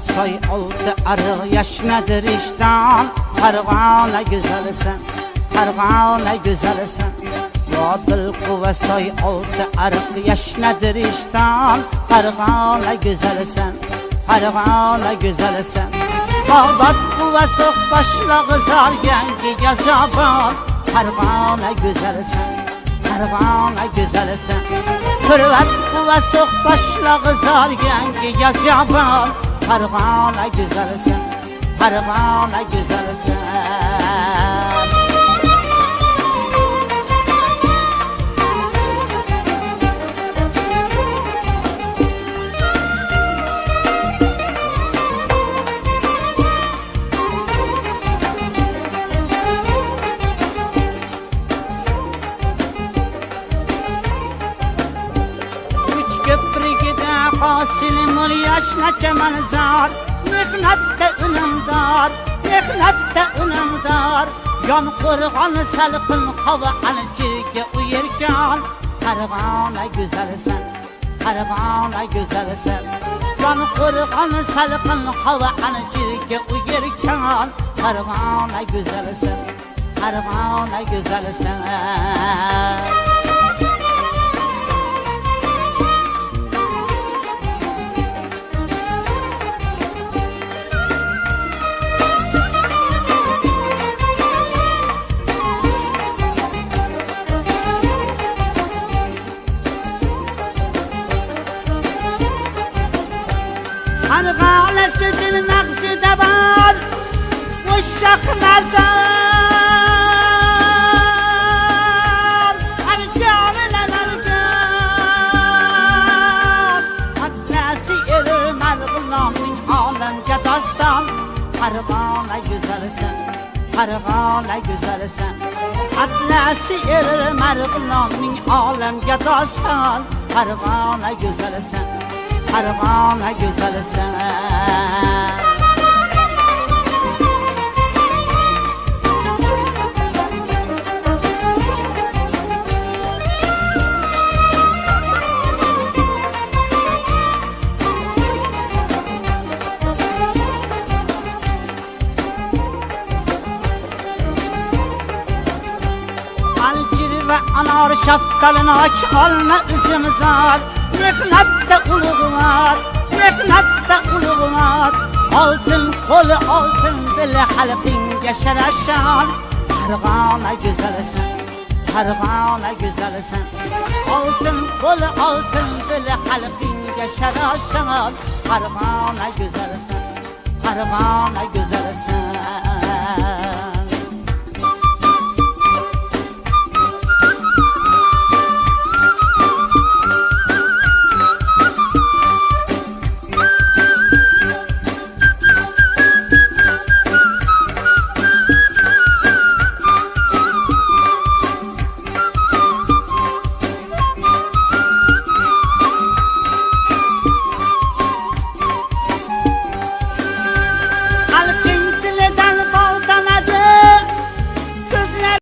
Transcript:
soy oldu arıq yaşnadır iştan. Parvana güzelsen, parvana güzelsen. Vadıl kuva soy oldu arıq yaşnadır iştan. Parvana güzelsen, parvana güzelsen. Bağdat kuva soq başlağı zar gengi yazaban. Parvana güzelsen, parvana güzelsen. Hürvet kuva soq başlağı zar gengi yazaban. Parvana güzelsen, parvana güzelsen. Hasilim ol yaşna kemal zar. Mehnatte ınımdar, mehnatte ınımdar. Yan kurgan salkın hava alçirke uyurken. Parvana güzelsen, parvana güzelsen. Yan kurgan salkın hava alçirke uyurken. Parvana güzelsen, parvana güzelsen. Hargale sizin maqsidi var, uşaq mərdan. Ərgəminə mərgan, atləsi erir mərğılamin aləmgə dastan. Parvana güzelsen, parvana güzelsen. Atləsi erir mərğılamin aləmgə dastan. Parvana güzelsen, parvana güzelsen. Alcir ve anar şapkalına alma üzüm zar. Mehnatte uluğu var, mehnatte uluğu var. Altın kolu altın dili halkın yaşaraşan. Parvana güzelsen, parvana güzelsen. Altın kolu altın dili halkın yaşaraşan. Parvana güzelsen, parvana güzelsen.